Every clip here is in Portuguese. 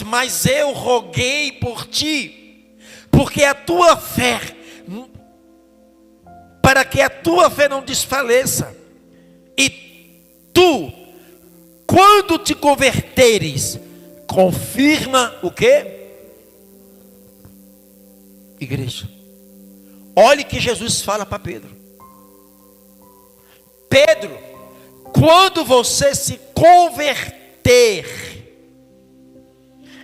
diz: mas eu roguei por ti, porque a tua fé, para que a tua fé não desfaleça, e tu, quando te converteres, confirma o quê? Igreja, olhe que Jesus fala para Pedro: Pedro, quando você se converter.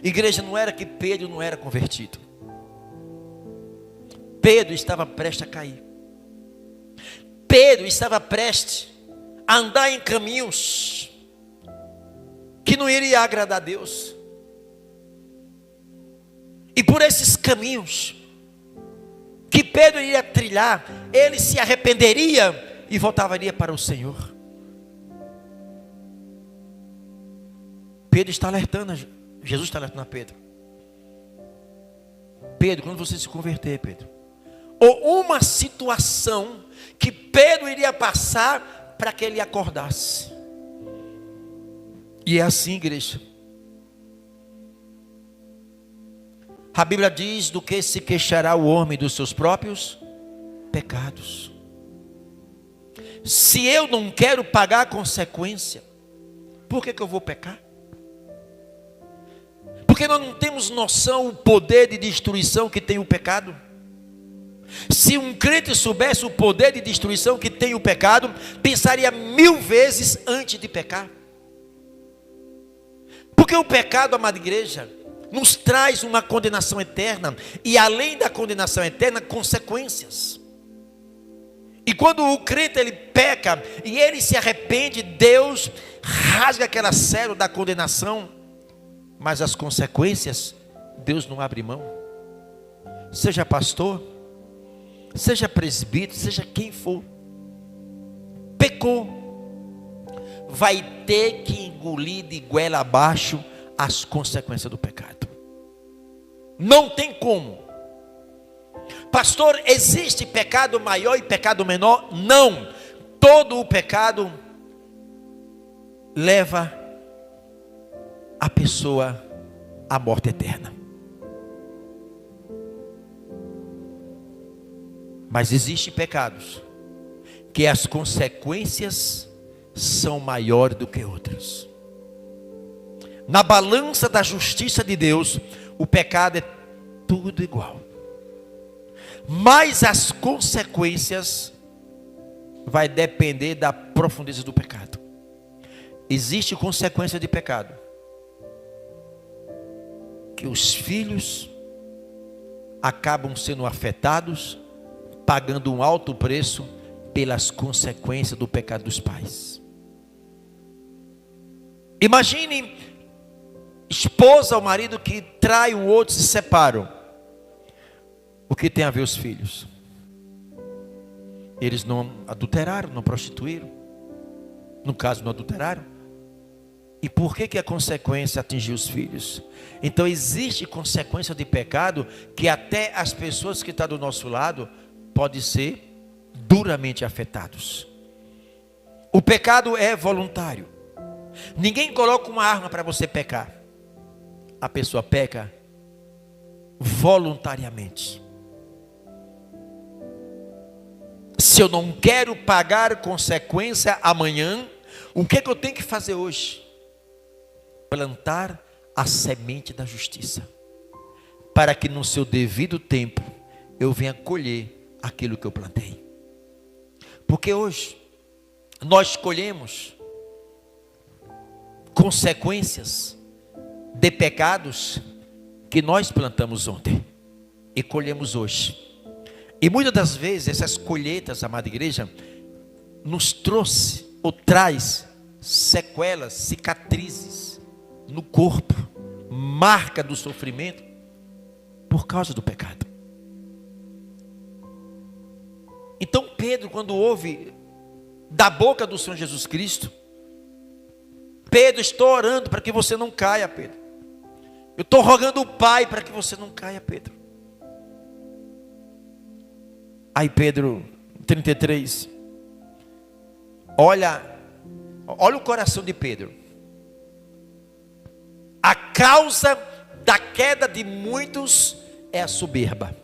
Igreja, não era que Pedro não era convertido. Pedro estava prestes a cair. Pedro estava prestes a andar em caminhos que não iria agradar a Deus. E por esses caminhos que Pedro iria trilhar, ele se arrependeria e voltaria para o Senhor. Pedro está alertando, Jesus está alertando a Pedro: Pedro, quando você se converter, Pedro, ou uma situação que Pedro iria passar para que ele acordasse. E é assim, igreja. A Bíblia diz: do que se queixará o homem dos seus próprios pecados? Se eu não quero pagar a consequência, por que eu vou pecar? Porque nós não temos noção do poder de destruição que tem o pecado. Se um crente soubesse o poder de destruição que tem o pecado, pensaria 1000 vezes antes de pecar. Porque o pecado, amada igreja, nos traz uma condenação eterna, e além da condenação eterna, consequências. E quando o crente ele peca e ele se arrepende, Deus rasga aquela célula da condenação, mas as consequências Deus não abre mão. Seja pastor, seja presbítero, seja quem for, pecou, vai ter que engolir de goela abaixo as consequências do pecado. Não tem como. Pastor, existe pecado maior e pecado menor? Não. Todo o pecado leva a pessoa à morte eterna. Mas existem pecados que as consequências são maiores do que outras. Na balança da justiça de Deus, o pecado é tudo igual. Mas as consequências vai depender da profundeza do pecado. Existe consequência de pecado que os filhos acabam sendo afetados, pagando um alto preço pelas consequências do pecado dos pais. Imagine esposa ou marido que trai um outro e se separam. O que tem a ver os filhos? Eles não adulteraram, não prostituíram. No caso, não adulteraram. E por que a consequência atingiu os filhos? Então existe consequência de pecado que até as pessoas que estão do nosso lado podem ser duramente afetados. O pecado é voluntário. Ninguém coloca uma arma para você pecar. A pessoa peca voluntariamente. Se eu não quero pagar consequência amanhã, o que eu tenho que fazer hoje? Plantar a semente da justiça, para que no seu devido tempo eu venha colher aquilo que eu plantei. Porque hoje nós colhemos consequências de pecados que nós plantamos ontem e colhemos hoje. E muitas das vezes essas colheitas, amada igreja, nos trouxe ou traz sequelas, cicatrizes no corpo, marca do sofrimento por causa do pecado. Então Pedro, quando ouve da boca do Senhor Jesus Cristo: Pedro, estou orando para que você não caia, Pedro. Eu estou rogando o Pai para que você não caia, Pedro. Aí Pedro, 33, olha o coração de Pedro. A causa da queda de muitos é a soberba.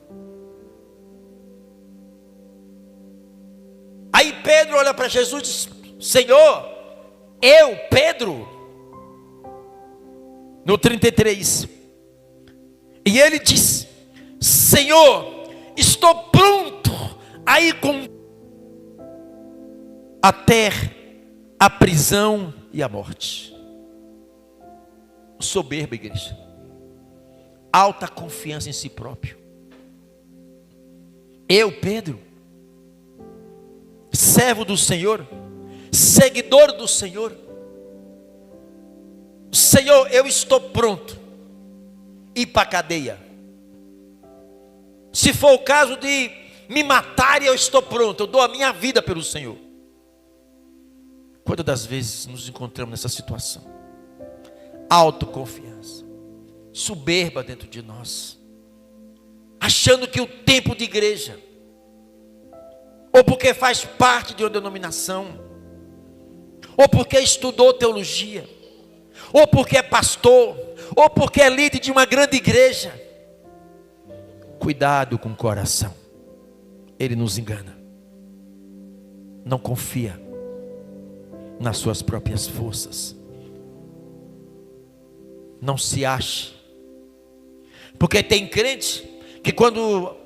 Aí Pedro olha para Jesus e diz: Senhor, eu, Pedro, no 33, e ele diz: Senhor, estou pronto a ir com até a prisão e a morte. Soberba, igreja. Alta confiança em si próprio. Eu, Pedro, servo do Senhor, seguidor do Senhor, Senhor, eu estou pronto ir para a cadeia. Se for o caso de me matarem, eu estou pronto, eu dou a minha vida pelo Senhor. Quantas das vezes nos encontramos nessa situação? Autoconfiança, soberba dentro de nós, achando que o tempo de igreja, ou porque faz parte de uma denominação, ou porque estudou teologia, ou porque é pastor, ou porque é líder de uma grande igreja. Cuidado com o coração, ele nos engana. Não confia nas suas próprias forças. Não se ache, porque tem crente que quando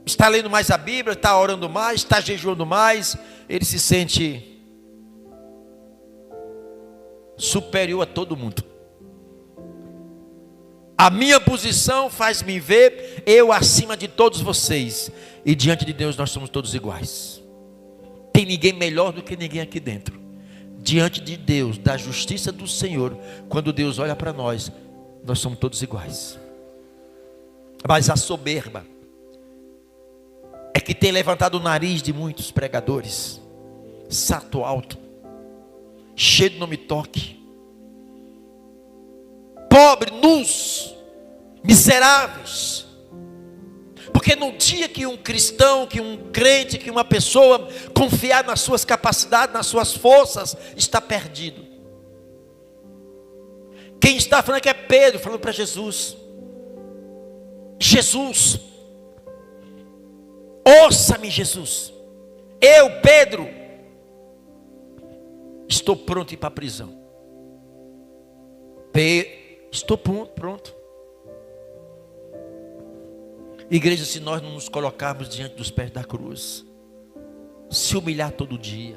está lendo mais a Bíblia, está orando mais, está jejuando mais, ele se sente superior a todo mundo. A minha posição faz-me ver eu acima de todos vocês, e diante de Deus nós somos todos iguais. Tem ninguém melhor do que ninguém aqui dentro. Diante de Deus, da justiça do Senhor, quando Deus olha para nós, nós somos todos iguais. Mas a soberba é que tem levantado o nariz de muitos pregadores, salto alto, cheio de nome toque, pobre, nus, miseráveis. Porque no dia que um cristão, que um crente, que uma pessoa confiar nas suas capacidades, nas suas forças, está perdido. Quem está falando aqui é Pedro, falando para Jesus: Jesus, ouça-me, Jesus, eu, Pedro, estou pronto a ir para a prisão. Estou pronto. Igreja, se nós não nos colocarmos diante dos pés da cruz, se humilhar todo dia,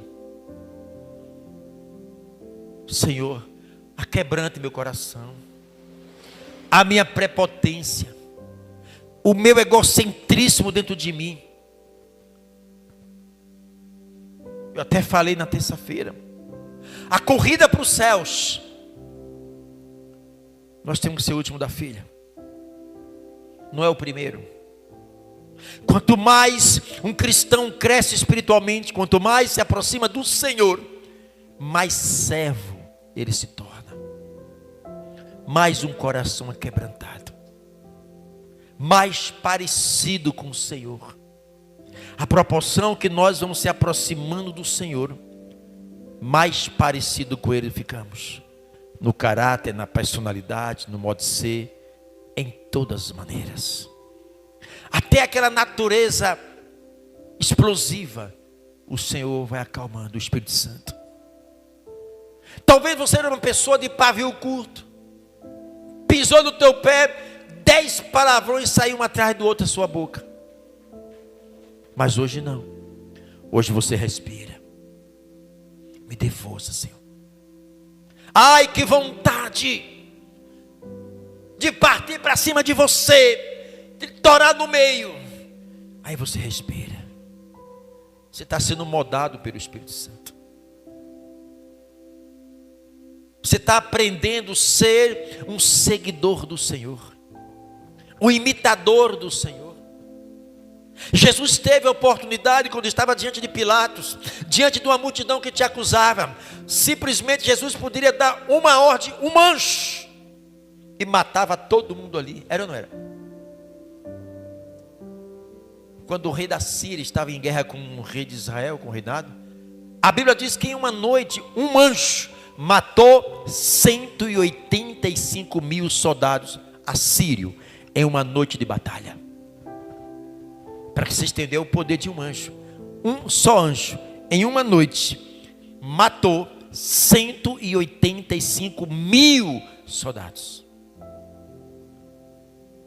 Senhor, aquebrante meu coração, a minha prepotência, o meu egocentrismo dentro de mim. Eu até falei na terça-feira, a corrida para os céus, nós temos que ser o último da fila, não é o primeiro. Quanto mais um cristão cresce espiritualmente, quanto mais se aproxima do Senhor, mais servo ele se torna, mais um coração aquebrantado, mais parecido com o Senhor. A proporção que nós vamos se aproximando do Senhor, mais parecido com Ele ficamos, no caráter, na personalidade, no modo de ser, em todas as maneiras. Até aquela natureza explosiva, o Senhor vai acalmando, o Espírito Santo. Talvez você era uma pessoa de pavio curto, pisou no teu pé, 10 palavrões saíram um atrás do outro da sua boca. Mas hoje não. Hoje você respira. Me dê força, Senhor. Ai, que vontade de partir para cima de você, de torar no meio. Aí você respira. Você está sendo moldado pelo Espírito Santo. Você está aprendendo a ser um seguidor do Senhor, um imitador do Senhor. Jesus teve a oportunidade, quando estava diante de Pilatos, diante de uma multidão que te acusava, simplesmente Jesus poderia dar uma ordem, um manche, e matava todo mundo ali. Era ou não era? Quando o rei da Síria estava em guerra com o rei de Israel, com o reinado, a Bíblia diz que em uma noite um anjo matou 180 85 mil soldados assírios em uma noite de batalha. Para que vocês entendam o poder de um anjo. Um só anjo, em uma noite, matou 185 mil soldados.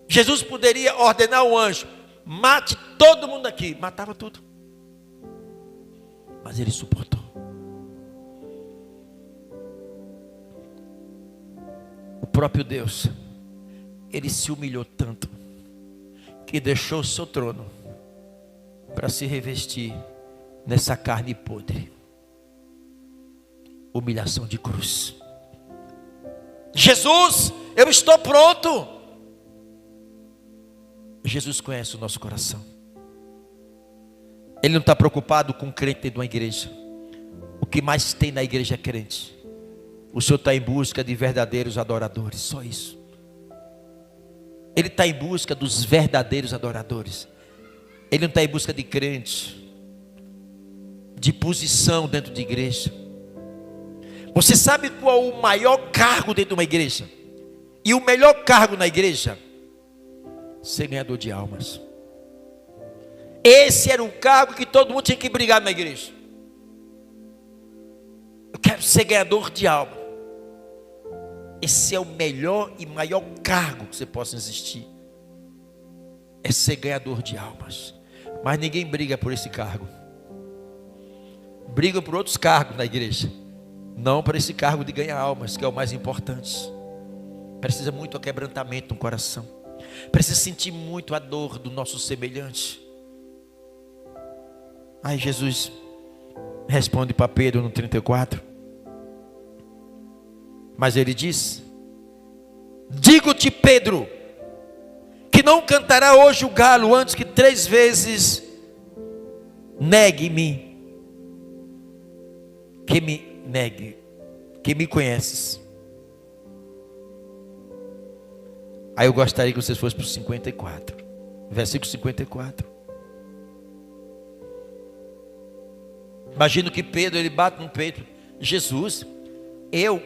Jesus poderia ordenar ao anjo: mate todo mundo aqui. Matava tudo. Mas ele suportou. O próprio Deus, ele se humilhou tanto, que deixou o seu trono para se revestir nessa carne podre. Humilhação de cruz. Jesus, eu estou pronto. Jesus conhece o nosso coração. Ele não está preocupado com o crente dentro de uma igreja. O que mais tem na igreja é crente. O Senhor está em busca de verdadeiros adoradores, só isso. Ele está em busca dos verdadeiros adoradores. Ele não está em busca de crente, de posição dentro de igreja. Você sabe qual é o maior cargo dentro de uma igreja? E o melhor cargo na igreja? Ser ganhador de almas. Esse era o cargo que todo mundo tinha que brigar na igreja. Eu quero ser ganhador de alma. Esse é o melhor e maior cargo que você possa existir. É ser ganhador de almas. Mas ninguém briga por esse cargo. Brigam por outros cargos na igreja. Não por esse cargo de ganhar almas, que é o mais importante. Precisa muito quebrantamento no coração. Precisa sentir muito a dor do nosso semelhante. Aí Jesus responde para Pedro no 34. Mas ele diz: digo-te, Pedro, que não cantará hoje o galo antes que 3 vezes negue-me. Que me negue, que me conheces. Aí eu gostaria que vocês fossem para o 54, versículo 54. Imagino que Pedro, ele bate no peito: Jesus,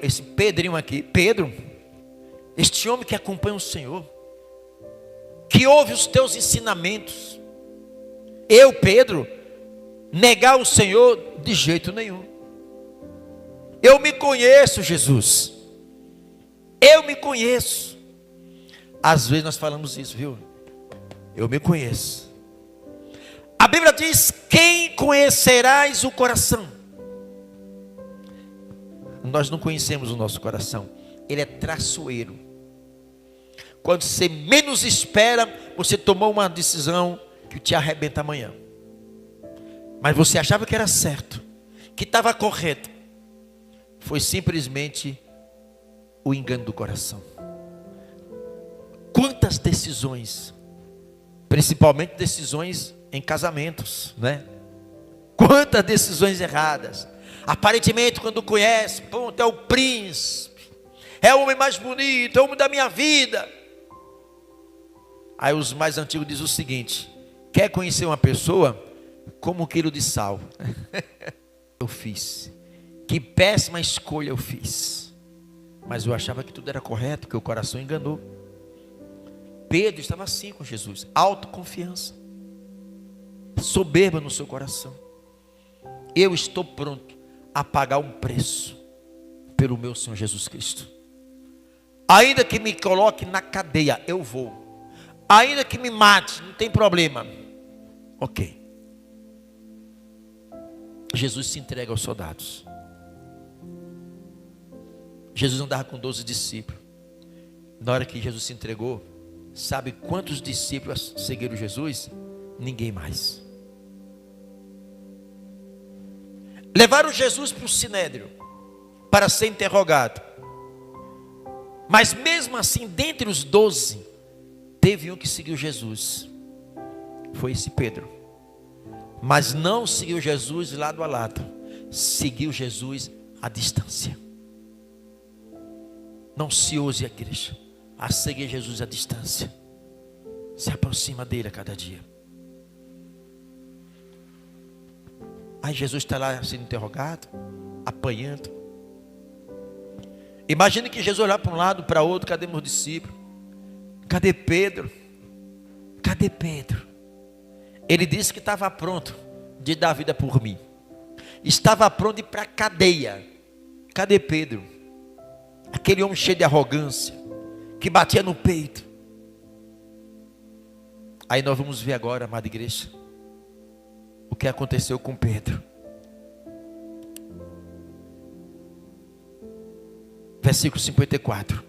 esse Pedrinho aqui, Pedro, este homem que acompanha o Senhor, que ouve os teus ensinamentos, eu, Pedro, negar o Senhor de jeito nenhum. Eu me conheço, Jesus. Eu me conheço. Às vezes nós falamos isso, viu? Eu me conheço. A Bíblia diz: quem conhecerás o coração? Nós não conhecemos o nosso coração. Ele é traiçoeiro. Quando você menos espera, você tomou uma decisão que te arrebenta amanhã. Mas você achava que era certo, que estava correto. Foi simplesmente o engano do coração. Quantas decisões, principalmente decisões em casamentos, né? Quantas decisões erradas. Aparentemente, quando conhece, ponto, é o príncipe, é o homem mais bonito, é o homem da minha vida. Aí os mais antigos dizem o seguinte: quer conhecer uma pessoa? Como 1 quilo de sal. Eu fiz. Que péssima escolha eu fiz. Mas eu achava que tudo era correto, que o coração enganou. Pedro estava assim com Jesus. Autoconfiança. Soberba no seu coração. Eu estou pronto a pagar um preço pelo meu Senhor Jesus Cristo. Ainda que me coloque na cadeia, eu vou. Ainda que me mate, não tem problema. Ok. Jesus se entrega aos soldados. Jesus andava com 12 discípulos. Na hora que Jesus se entregou, sabe quantos discípulos seguiram Jesus? Ninguém mais. Levaram Jesus para o Sinédrio para ser interrogado. Mas mesmo assim, dentre os 12, teve um que seguiu Jesus. Foi esse Pedro. Mas não seguiu Jesus lado a lado. Seguiu Jesus à distância. Não se ouse, igreja, a seguir Jesus à distância. Se aproxima dele a cada dia. Aí Jesus está lá sendo interrogado, apanhando. Imagine que Jesus olhar para um lado, para outro, cadê meus discípulos? Cadê Pedro? Cadê Pedro? Ele disse que estava pronto de dar a vida por mim. Estava pronto de ir para a cadeia. Cadê Pedro? Aquele homem cheio de arrogância, que batia no peito. Aí nós vamos ver agora, amada igreja, o que aconteceu com Pedro. Versículo 54.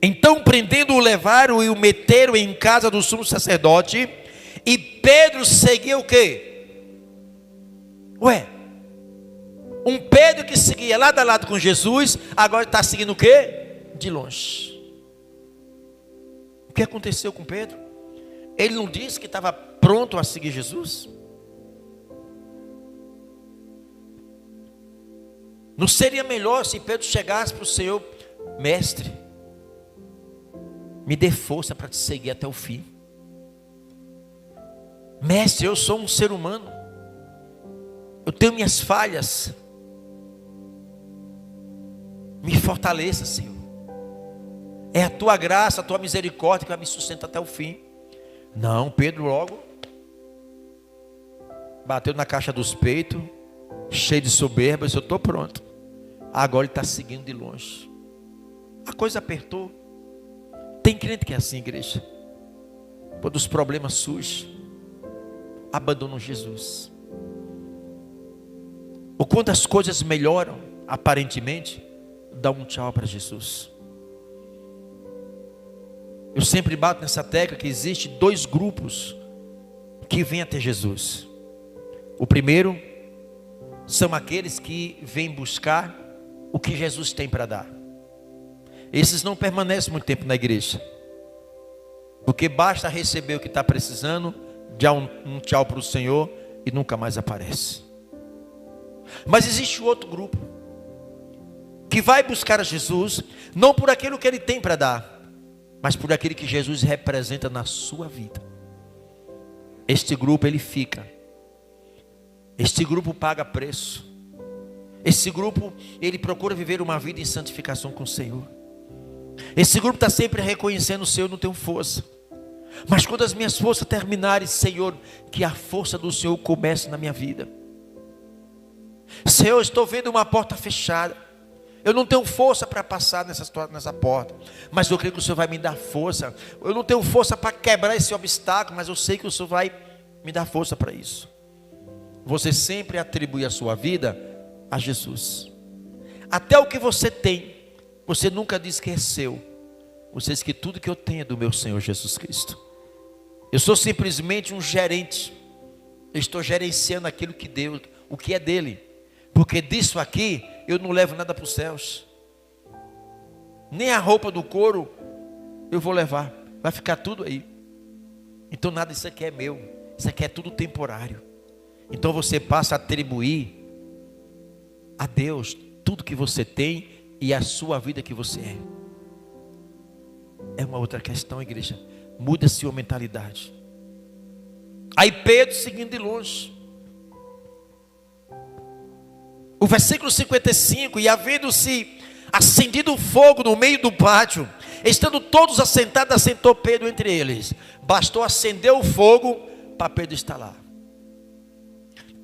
Então, prendendo-o, levaram e o meteram em casa do sumo sacerdote. E Pedro seguia o quê? Um Pedro que seguia lado a lado com Jesus, agora está seguindo o quê? De longe. O que aconteceu com Pedro? Ele não disse que estava pronto a seguir Jesus? Não seria melhor se Pedro chegasse para o Senhor: mestre, me dê força para te seguir até o fim. Mestre, eu sou um ser humano, eu tenho minhas falhas, me fortaleça, Senhor. É a tua graça, a tua misericórdia que vai me sustentar até o fim. Não, Pedro logo bateu na caixa dos peitos, cheio de soberba, disse: eu estou pronto. Agora ele está seguindo de longe. A coisa apertou. Tem crente que é assim, igreja. Quando os problemas surgem, abandonam Jesus. Ou quando as coisas melhoram, aparentemente, dá um tchau para Jesus. Eu sempre bato nessa tecla que existe dois grupos que vêm até Jesus. O primeiro são aqueles que vêm buscar o que Jesus tem para dar. Esses não permanecem muito tempo na igreja, porque basta receber o que está precisando, dá um tchau para o Senhor e nunca mais aparece. Mas existe outro grupo que vai buscar a Jesus, não por aquilo que Ele tem para dar, mas por aquilo que Jesus representa na sua vida. Este grupo ele fica. Este grupo paga preço. Esse grupo ele procura viver uma vida em santificação com o Senhor. Esse grupo está sempre reconhecendo: o Senhor, não tenho força, mas quando as minhas forças terminarem, Senhor, que a força do Senhor comece na minha vida. Senhor, estou vendo uma porta fechada, eu não tenho força para passar nessa porta, mas eu creio que o Senhor vai me dar força. Eu não tenho força para quebrar esse obstáculo, mas eu sei que o Senhor vai me dar força para isso. Você sempre atribui a sua vida a Jesus. Até o que você tem, você nunca diz que é seu. Você diz que tudo que eu tenho é do meu Senhor Jesus Cristo. Eu sou simplesmente um gerente. Eu estou gerenciando aquilo que Deus, o que é dele. Porque disso aqui eu não levo nada para os céus. Nem a roupa do couro eu vou levar. Vai ficar tudo aí. Então nada disso aqui é meu. Isso aqui é tudo temporário. Então você passa a atribuir a Deus tudo que você tem e a sua vida que você é. É uma outra questão, igreja. Muda a sua mentalidade. Aí Pedro seguindo de longe. O versículo 55: e havendo-se acendido fogo no meio do pátio, estando todos assentados, assentou Pedro entre eles. Bastou acender o fogo para Pedro estar lá.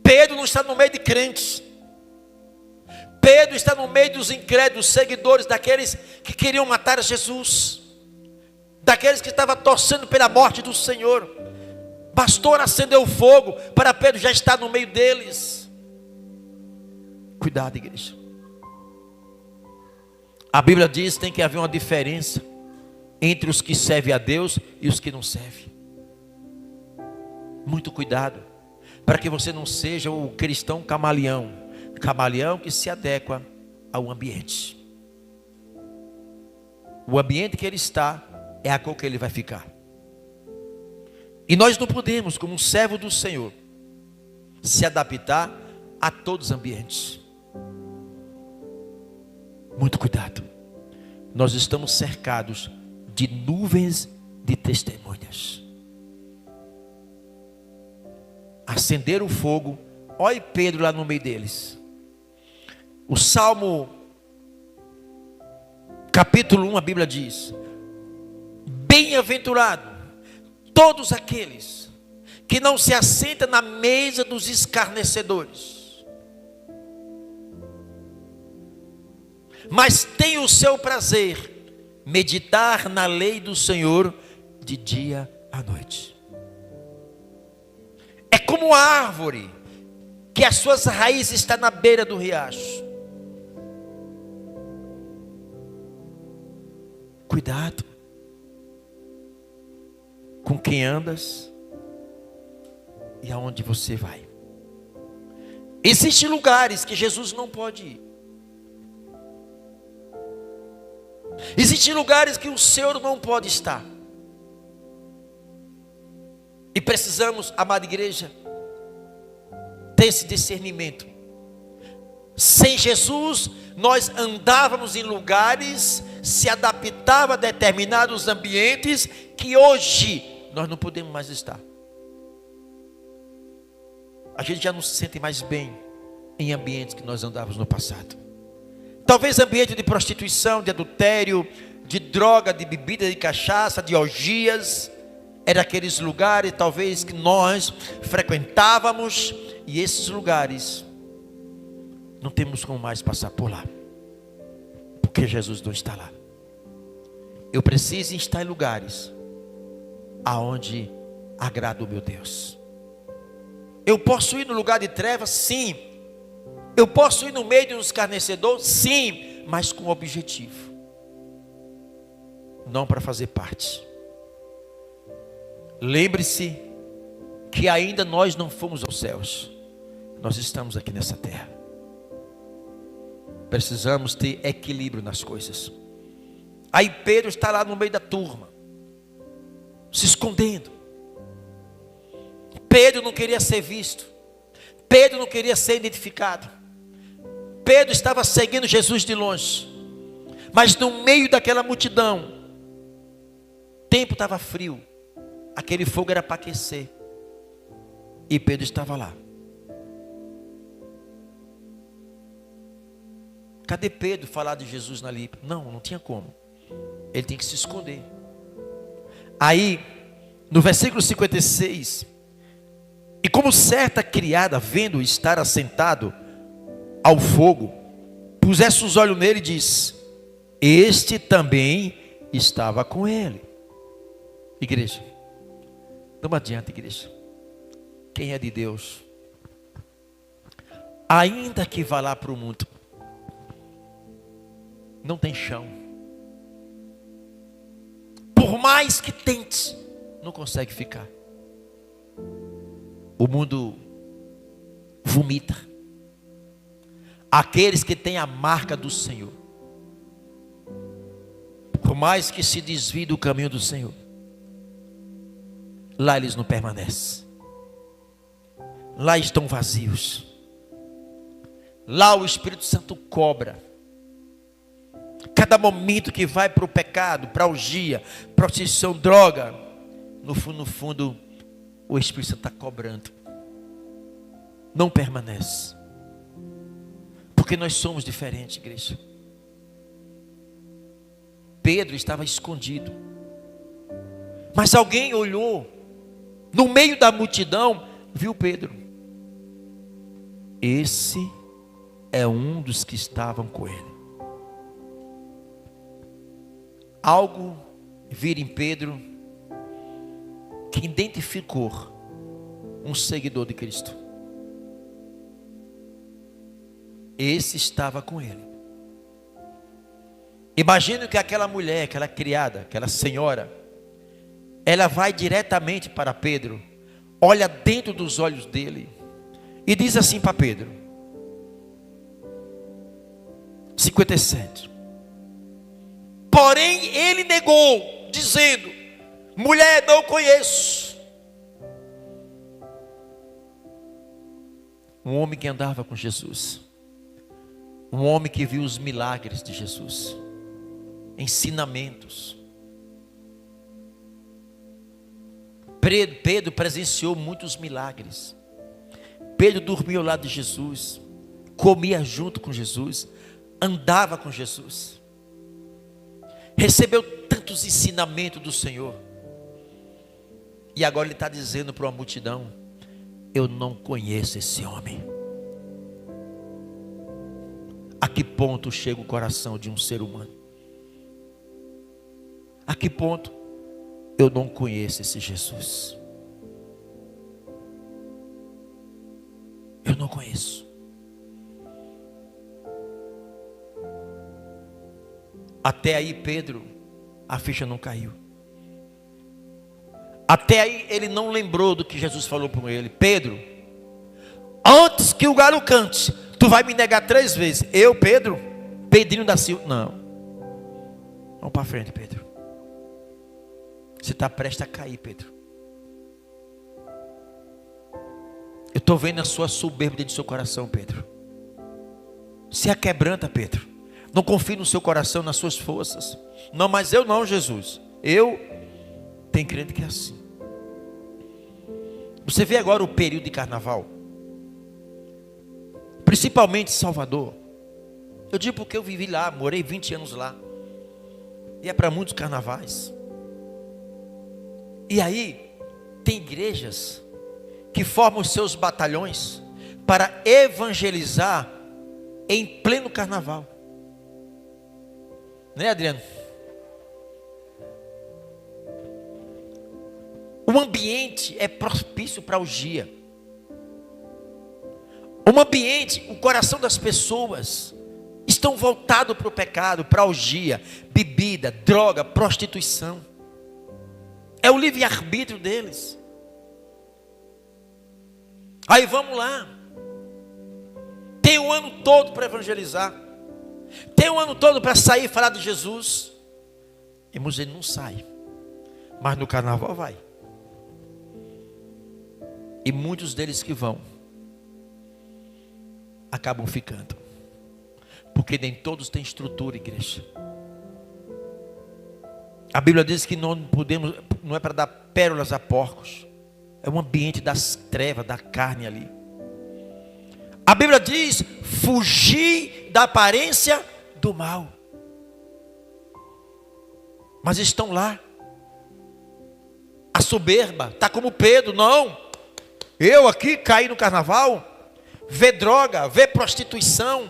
Pedro não está no meio de crentes. Pedro está no meio dos incrédulos, seguidores daqueles que queriam matar Jesus, daqueles que estavam torcendo pela morte do Senhor. Bastou acender o fogo para Pedro já estar no meio deles. Cuidado, igreja. A Bíblia diz que tem que haver uma diferença entre os que servem a Deus e os que não servem. Muito cuidado, para que você não seja o cristão camaleão. Camaleão que se adequa ao ambiente. O ambiente que ele está é a cor que ele vai ficar. E nós não podemos, como um servo do Senhor, se adaptar a todos os ambientes. Muito cuidado. Nós estamos cercados de nuvens de testemunhas. Acender o fogo. Olha Pedro lá no meio deles. O Salmo capítulo 1, a Bíblia diz: bem-aventurado todos aqueles que não se assentam na mesa dos escarnecedores, mas têm o seu prazer meditar na lei do Senhor de dia à noite. É como a árvore que as suas raízes estão na beira do riacho. Cuidado com quem andas e aonde você vai. Existem lugares que Jesus não pode ir. Existem lugares que o Senhor não pode estar. E precisamos, amada igreja, ter esse discernimento. Sem Jesus, nós andávamos em lugares, se adaptava a determinados ambientes que hoje nós não podemos mais estar. A gente já não se sente mais bem em ambientes que nós andávamos no passado. Talvez ambiente de prostituição, de adultério, de droga, de bebida, de cachaça, de orgias. Era aqueles lugares talvez que nós frequentávamos, e esses lugares não temos como mais passar por lá, porque Jesus não está lá. Eu preciso estar em lugares aonde agrada o meu Deus. Eu posso ir no lugar de trevas? Sim. Eu posso ir no meio de um escarnecedor? Sim, mas com objetivo, não para fazer parte. Lembre-se que ainda nós não fomos aos céus, nós estamos aqui nessa terra. Precisamos ter equilíbrio nas coisas. Aí Pedro está lá no meio da turma, se escondendo. Pedro não queria ser visto. Pedro não queria ser identificado. Pedro estava seguindo Jesus de longe. Mas no meio daquela multidão, o tempo estava frio. Aquele fogo era para aquecer. E Pedro estava lá. Cadê Pedro falar de Jesus na Líbia? Não tinha como. Ele tem que se esconder. Aí, no versículo 56, e como certa criada, vendo estar assentado ao fogo, pusesse os olhos nele e disse: este também estava com ele. Igreja, vamos adiante, igreja. Quem é de Deus, ainda que vá lá para o mundo, não tem chão. Por mais que tente, não consegue ficar. O mundo vomita aqueles que têm a marca do Senhor. Por mais que se desvie do caminho do Senhor, lá eles não permanecem. Lá estão vazios. Lá o Espírito Santo cobra. Cada momento que vai para o pecado, para a orgia, prostituição, droga, no fundo, o Espírito Santo está cobrando. Não permanece. Porque nós somos diferentes, igreja. Pedro estava escondido. Mas alguém olhou, no meio da multidão, viu Pedro. Esse é um dos que estavam com ele. Algo vira em Pedro que identificou um seguidor de Cristo. Esse estava com ele. Imagino que aquela mulher, aquela criada, aquela senhora, ela vai diretamente para Pedro, olha dentro dos olhos dele e diz assim para Pedro, 57. Porém ele negou, dizendo: mulher, não conheço. Um homem que andava com Jesus, um homem que viu os milagres de Jesus, ensinamentos. Pedro presenciou muitos milagres. Pedro dormia ao lado de Jesus, comia junto com Jesus, andava com Jesus. recebeu tantos ensinamentos do Senhor, e agora ele está dizendo para uma multidão: eu não conheço esse homem. A que ponto chega o coração de um ser humano? A que ponto eu não conheço esse Jesus? Eu não conheço. Até aí, Pedro, a ficha não caiu. Até aí ele não lembrou do que Jesus falou para ele: Pedro, antes que o galo cante, tu vai me negar 3 vezes. Eu, Pedro, Pedrinho da Silva. Não. Vamos para frente, Pedro. Você está prestes a cair, Pedro. Eu estou vendo a sua soberba dentro do seu coração, Pedro. Se aquebranta, Pedro. Não confie no seu coração, nas suas forças. Não, mas eu não, Jesus. Eu tenho crente que é assim. Você vê agora o período de carnaval, principalmente em Salvador. Eu digo porque eu vivi lá, morei 20 anos lá. E é para muitos carnavais. E aí, tem igrejas que formam os seus batalhões para evangelizar em pleno carnaval. Né, Adriano? O ambiente é propício para a orgia. O ambiente, o coração das pessoas estão voltados para o pecado, para a orgia, bebida, droga, prostituição. É o livre-arbítrio deles. Aí vamos lá. Tem o ano todo para evangelizar. Tem o ano todo para sair e falar de Jesus. Irmãos, ele não sai. Mas no carnaval vai. E muitos deles que vão acabam ficando. Porque nem todos têm estrutura, igreja. A Bíblia diz que não podemos, não é para dar pérolas a porcos. É um ambiente das trevas, da carne ali. A Bíblia diz: fugir da aparência do mal. Mas estão lá. A soberba está como Pedro. Não, eu aqui caí no carnaval. Vê droga, vê prostituição,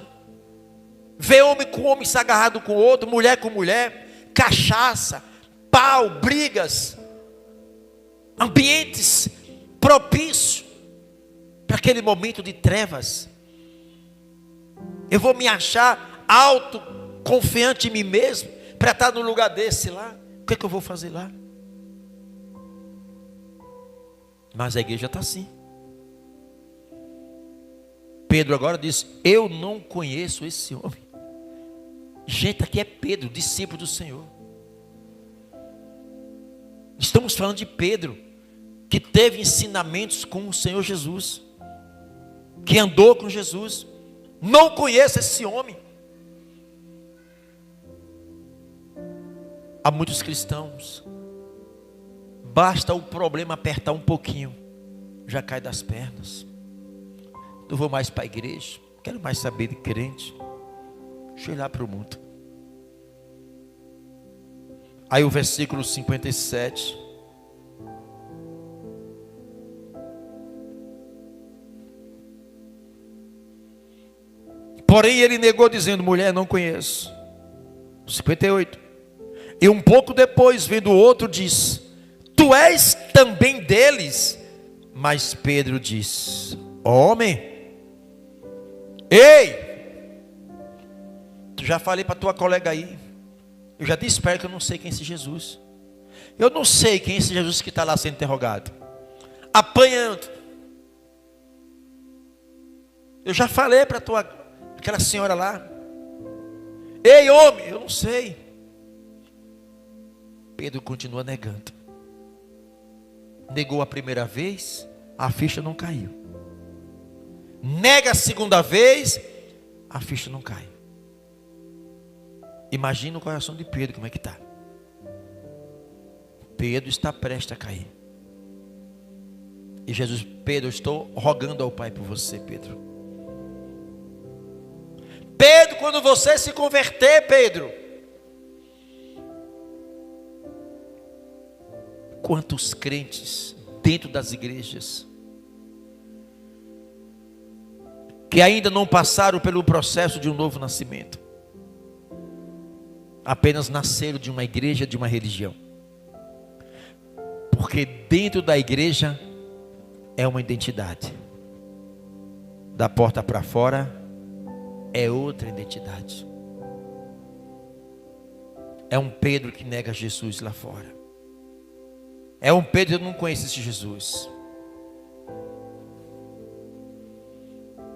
vê homem com homem se agarrado com o outro, mulher com mulher, cachaça, pau, brigas, ambientes propícios para aquele momento de trevas. Eu vou me achar alto, confiante em mim mesmo, para estar no lugar desse lá. O que é que eu vou fazer lá? Mas a igreja está assim. Pedro agora diz: eu não conheço esse homem. Gente, aqui é Pedro, discípulo do Senhor. Estamos falando de Pedro, que teve ensinamentos com o Senhor Jesus, que andou com Jesus. Não conheço esse homem. Há muitos cristãos, basta o problema apertar um pouquinho, já cai das pernas. Não vou mais para a igreja, quero mais saber de crente. Deixa eu ir lá para o mundo. Aí o versículo 57. Porém ele negou, dizendo: mulher, não conheço. 58. E um pouco depois, vendo o outro, diz: tu és também deles? Mas Pedro diz: homem, ei, tu já falei para tua colega aí. Eu já disse para ela que eu não sei quem é esse Jesus. Eu não sei quem é esse Jesus que está lá sendo interrogado, apanhando. Eu já falei para aquela senhora lá: ei, homem, eu não sei. Pedro continua negando. Negou a primeira vez, a ficha não caiu. Nega a segunda vez, a ficha não cai. Imagina o coração de Pedro, como é que está. Pedro está prestes a cair. E Jesus: Pedro, eu estou rogando ao Pai por você, Pedro. Pedro, quando você se converter, Pedro, Quantos crentes dentro das igrejas que ainda não passaram pelo processo de um novo nascimento, apenas nasceram de uma igreja, de uma religião. Porque dentro da igreja é uma identidade, da porta para fora é outra identidade. É um Pedro que nega Jesus lá fora. É um Pedro que não conhece esse Jesus.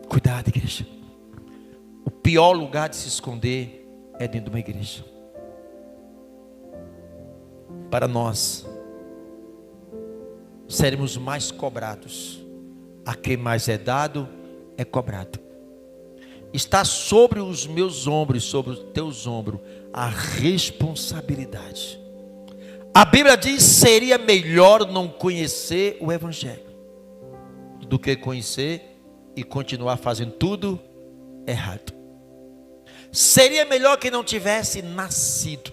Cuidado, igreja. O pior lugar de se esconder é dentro de uma igreja. Para nós seremos mais cobrados. A quem mais é dado é cobrado. Está sobre os meus ombros, sobre os teus ombros, a responsabilidade. A Bíblia diz: seria melhor não conhecer o Evangelho do que conhecer e continuar fazendo tudo errado. Seria melhor que não tivesse nascido,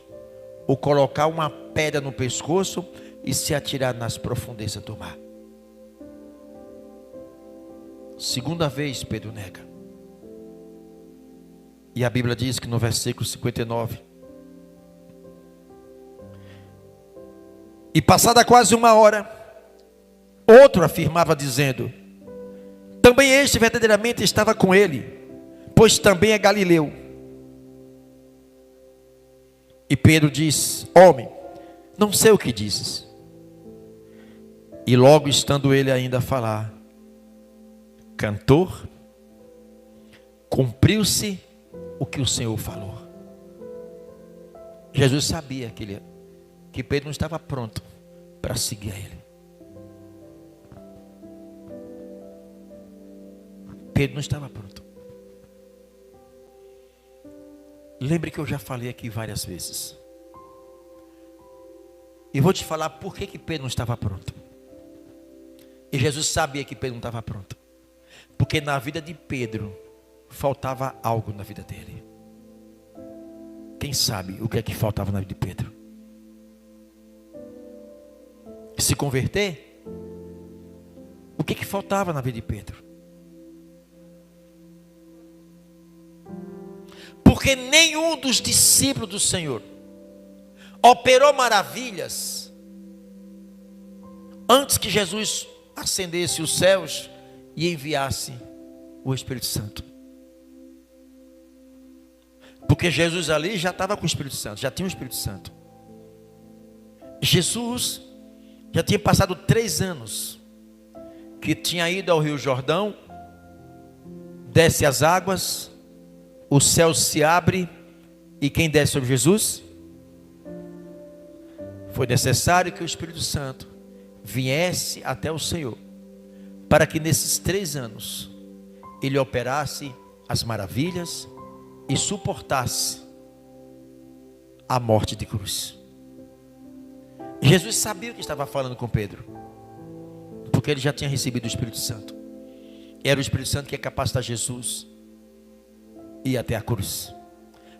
ou colocar uma pedra no pescoço e se atirar nas profundezas do mar. Segunda vez Pedro nega. E a Bíblia diz que no versículo 59: e passada quase uma hora, outro afirmava dizendo: também este verdadeiramente estava com ele, pois também é galileu. E Pedro diz: homem, não sei o que dizes. E logo estando ele ainda a falar, cantor, cumpriu-se o que o Senhor falou. Jesus sabia que Pedro não estava pronto para seguir a ele. Pedro não estava pronto. Lembre que eu já falei aqui várias vezes. E vou te falar por que Pedro não estava pronto. E Jesus sabia que Pedro não estava pronto. Porque na vida de Pedro faltava algo na vida dele. Quem sabe o que é que faltava na vida de Pedro? Se converter? O que é que faltava na vida de Pedro? Porque nenhum dos discípulos do Senhor operou maravilhas antes que Jesus ascendesse os céus e enviasse o Espírito Santo. Porque Jesus ali já estava com o Espírito Santo, já tinha o Espírito Santo. Jesus já tinha passado 3 anos que tinha ido ao Rio Jordão, desce as águas, o céu se abre, e quem desce sobre Jesus? Foi necessário que o Espírito Santo viesse até o Senhor, para que nesses 3 anos ele operasse as maravilhas e suportasse a morte de cruz. Jesus sabia o que estava falando com Pedro, porque ele já tinha recebido o Espírito Santo. Era o Espírito Santo que ia capacitar Jesus e ir até a cruz.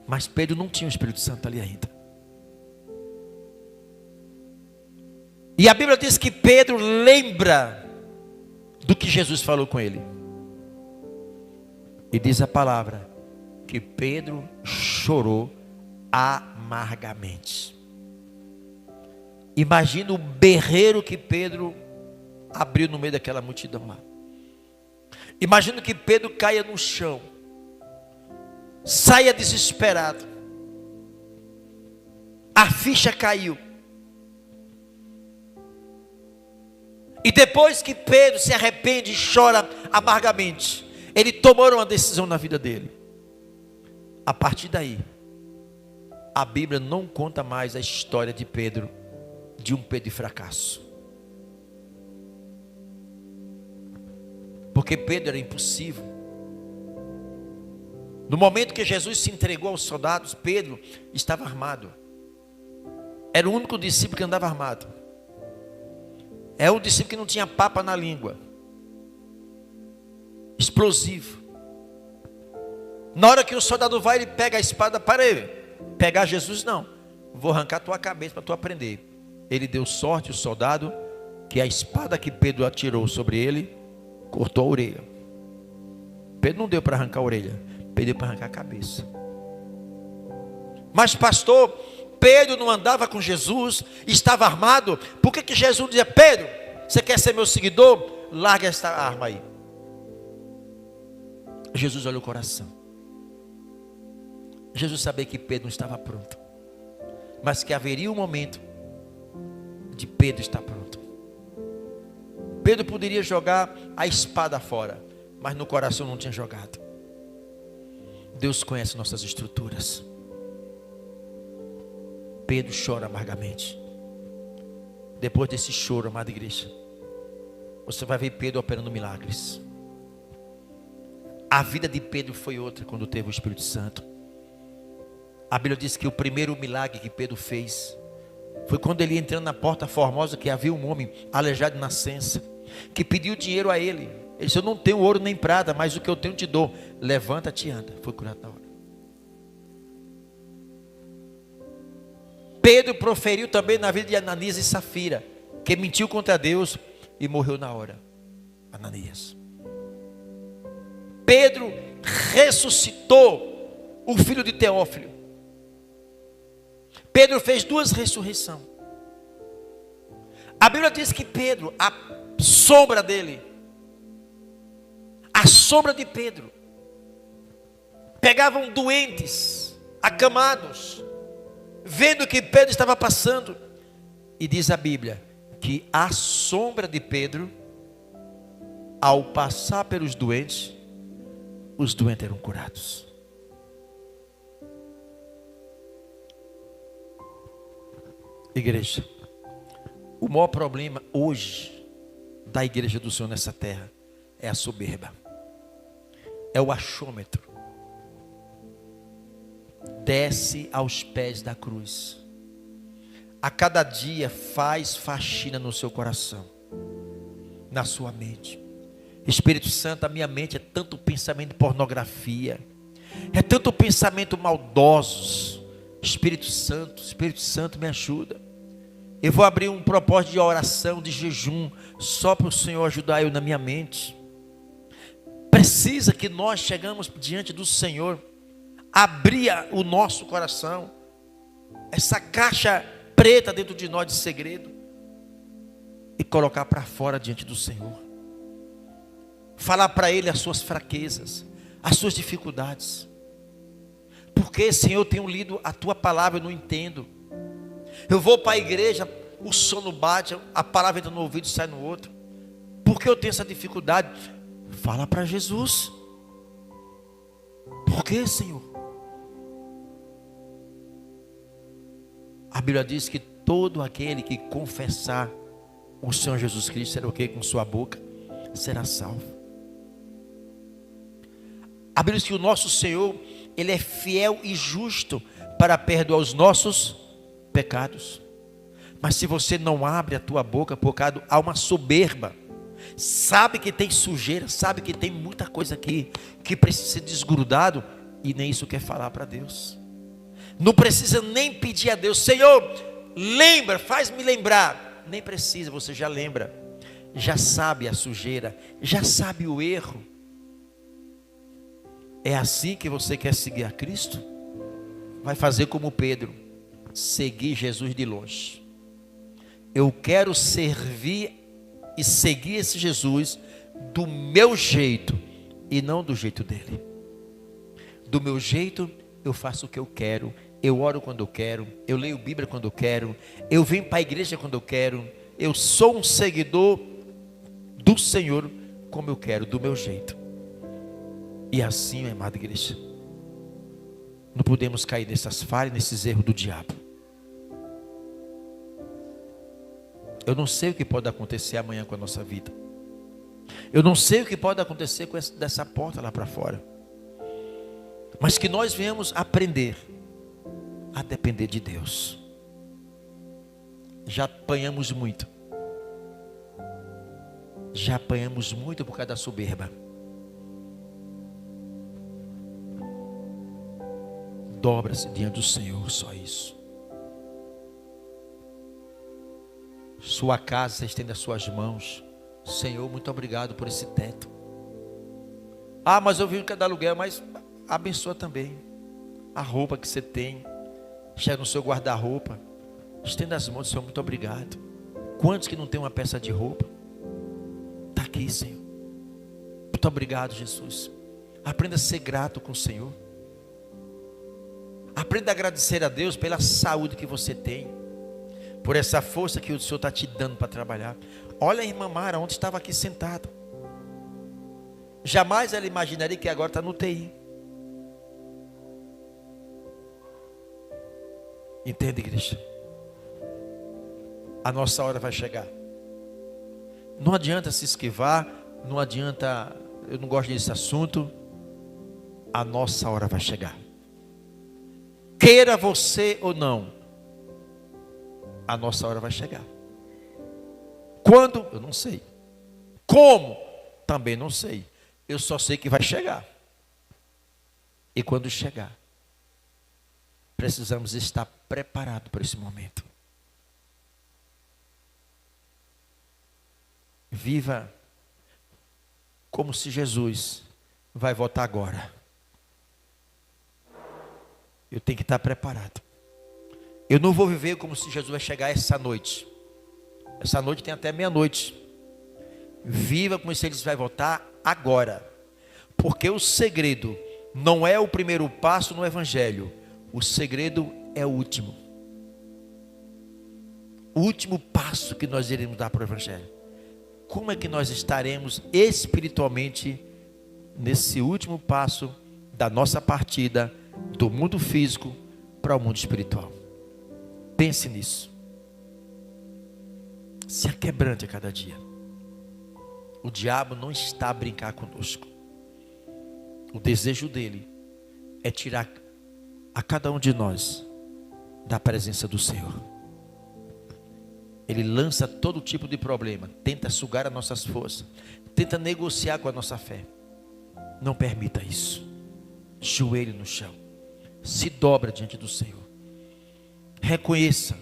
Mas Pedro não tinha o Espírito Santo ali ainda. E a Bíblia diz que Pedro lembra do que Jesus falou com ele. E diz a palavra que Pedro chorou amargamente. Imagina o berreiro que Pedro abriu no meio daquela multidão lá. Imagina que Pedro caia no chão, saia desesperado. A ficha caiu. E depois que Pedro se arrepende e chora amargamente, ele tomou uma decisão na vida dele. A partir daí, a Bíblia não conta mais a história de Pedro, de um Pedro de fracasso. Porque Pedro era impossível. No momento que Jesus se entregou aos soldados, Pedro estava armado. Era o único discípulo que andava armado. É o discípulo que não tinha papa na língua. Explosivo. Na hora que o soldado vai, ele pega a espada para ele. Pegar Jesus, não. Vou arrancar tua cabeça para tu aprender. Ele deu sorte, o soldado, que a espada que Pedro atirou sobre ele, cortou a orelha. Pedro não deu para arrancar a orelha, Pedro deu para arrancar a cabeça. Mas pastor, Pedro não andava com Jesus, estava armado. Por que Jesus dizia: Pedro, você quer ser meu seguidor? Larga esta arma aí. Jesus olha o coração. Jesus sabia que Pedro não estava pronto, mas que haveria um momento de Pedro estar pronto. Pedro poderia jogar a espada fora, mas no coração não tinha jogado. Deus conhece nossas estruturas. Pedro chora amargamente. Depois desse choro, amada igreja, você vai ver Pedro operando milagres. A vida de Pedro foi outra quando teve o Espírito Santo. A Bíblia diz que o primeiro milagre que Pedro fez foi quando ele entrando na porta formosa, que havia um homem aleijado de nascença, que pediu dinheiro a ele. Ele disse: eu não tenho ouro nem prata, mas o que eu tenho te dou. Levanta-te e anda. Foi curado na hora. Pedro proferiu também na vida de Ananias e Safira, que mentiu contra Deus e morreu na hora. Ananias. Pedro ressuscitou o filho de Teófilo. Pedro fez 2 ressurreições. A Bíblia diz que Pedro, a sombra dele, a sombra de Pedro, pegavam doentes, acamados, vendo que Pedro estava passando. E diz a Bíblia que a sombra de Pedro, ao passar pelos doentes, os doentes eram curados. Igreja, o maior problema hoje da igreja do Senhor nessa terra é a soberba, é o achômetro. Desce aos pés da cruz. A cada dia faz faxina no seu coração, na sua mente. Espírito Santo, a minha mente é tanto pensamento de pornografia, é tanto pensamento maldosos. Espírito Santo, me ajuda. Eu vou abrir um propósito de oração, de jejum, só para o Senhor ajudar eu na minha mente. Precisa que nós chegamos diante do Senhor, abrir o nosso coração, essa caixa preta dentro de nós de segredo, e colocar para fora diante do Senhor. Falar para Ele as suas fraquezas, as suas dificuldades. Porque, Senhor, eu tenho lido a Tua palavra e não entendo. Eu vou para a igreja, o sono bate, a palavra entra no ouvido e sai no outro. Por que eu tenho essa dificuldade? Fala para Jesus. Por que, Senhor? A Bíblia diz que todo aquele que confessar o Senhor Jesus Cristo, será o que? Com sua boca, será salvo. A Bíblia diz que o nosso Senhor, Ele é fiel e justo para perdoar os nossos pecados. Mas se você não abre a tua boca, por causa há uma soberba, sabe que tem sujeira, sabe que tem muita coisa aqui que precisa ser desgrudado, e nem isso quer falar para Deus. Não precisa nem pedir a Deus: Senhor, lembra, faz-me lembrar. Nem precisa, você já lembra, já sabe a sujeira, já sabe o erro. É assim que você quer seguir a Cristo? Vai fazer como Pedro, seguir Jesus de longe. Eu quero servir e seguir esse Jesus do meu jeito e não do jeito dele. Do meu jeito eu faço o que eu quero, eu oro quando eu quero, eu leio Bíblia quando eu quero, eu venho para a igreja quando eu quero, eu sou um seguidor do Senhor como eu quero, do meu jeito. E assim, minha amada igreja, não podemos cair nessas falhas, nesses erros do diabo. Eu não sei o que pode acontecer amanhã com a nossa vida. Eu não sei o que pode acontecer com dessa porta lá para fora. Mas que nós venhamos aprender a depender de Deus. Já apanhamos muito. Já apanhamos muito por causa da soberba. Dobra-se diante do Senhor, só isso. Sua casa, você estende as suas mãos. Senhor, muito obrigado por esse teto. Ah, mas eu vivo que é dar aluguel, mas abençoa também. A roupa que você tem, chega no seu guarda-roupa. Estenda as mãos, Senhor, muito obrigado. Quantos que não tem uma peça de roupa? Está aqui, Senhor. Muito obrigado, Jesus. Aprenda a ser grato com o Senhor. Aprenda a agradecer a Deus pela saúde que você tem, por essa força que o Senhor está te dando para trabalhar. Olha a irmã Mara, onde estava aqui sentada. Jamais ela imaginaria que agora está no TI. Entende, igreja? A nossa hora vai chegar. Não adianta se esquivar, não adianta, eu não gosto desse assunto. A nossa hora vai chegar. Queira você ou não, a nossa hora vai chegar. Quando? Eu não sei. Como? Também não sei. Eu só sei que vai chegar. E quando chegar, precisamos estar preparados para esse momento. Viva como se Jesus vai voltar agora. Eu tenho que estar preparado. Eu não vou viver como se Jesus vai chegar essa noite. Essa noite tem até meia-noite. Viva como se ele vai voltar agora. Porque o segredo não é o primeiro passo no Evangelho. O segredo é o último. O último passo que nós iremos dar para o Evangelho. Como é que nós estaremos espiritualmente nesse último passo da nossa partida do mundo físico para o mundo espiritual? Pense nisso. Se aquebrante a cada dia. O diabo não está a brincar conosco. O desejo dele é tirar a cada um de nós da presença do Senhor. Ele lança todo tipo de problema, tenta sugar as nossas forças, tenta negociar com a nossa fé. Não permita isso. Joelho no chão, se dobra diante do Senhor. Reconheça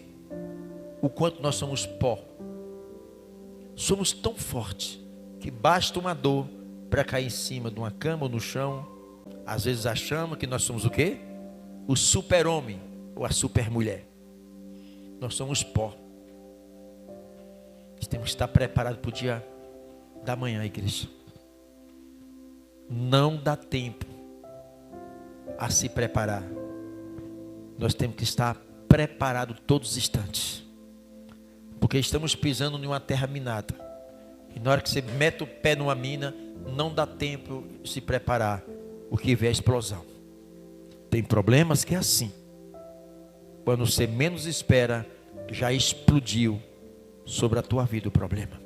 o quanto nós somos pó. Somos tão fortes que basta uma dor para cair em cima de uma cama ou no chão. Às vezes achamos que nós somos o quê? O super-homem ou a super-mulher. Nós somos pó. Temos que estar preparados para o dia da manhã, igreja. Não dá tempo a se preparar. Nós temos que estar preparados todos os instantes. Porque estamos pisando em uma terra minada. E na hora que você mete o pé numa mina, não dá tempo de se preparar. O que vem é a explosão. Tem problemas que é assim. Quando você menos espera, já explodiu sobre a tua vida o problema.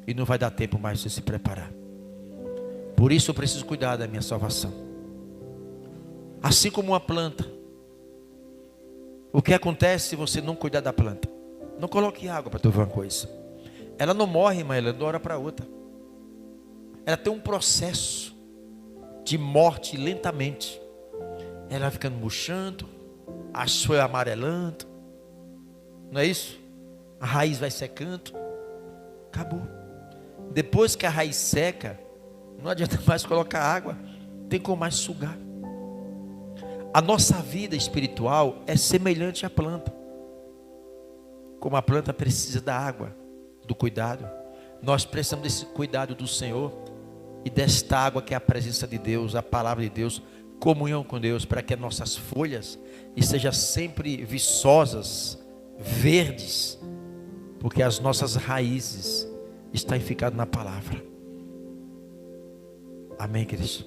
E não vai dar tempo mais de você se preparar. Por isso eu preciso cuidar da minha salvação. Assim como uma planta. O que acontece se você não cuidar da planta? Não coloque água para tu ver uma coisa. Ela não morre, mas ela de uma hora para outra. Ela tem um processo de morte lentamente. Ela vai ficando murchando, as folhas amarelando. Não é isso? A raiz vai secando. Acabou. Depois que a raiz seca, não adianta mais colocar água. Tem como mais sugar. A nossa vida espiritual é semelhante à planta. Como a planta precisa da água, do cuidado, nós precisamos desse cuidado do Senhor e desta água que é a presença de Deus, a palavra de Deus, comunhão com Deus, para que as nossas folhas estejam sempre viçosas, verdes, porque as nossas raízes estão ficadas na palavra. Amém, queridos?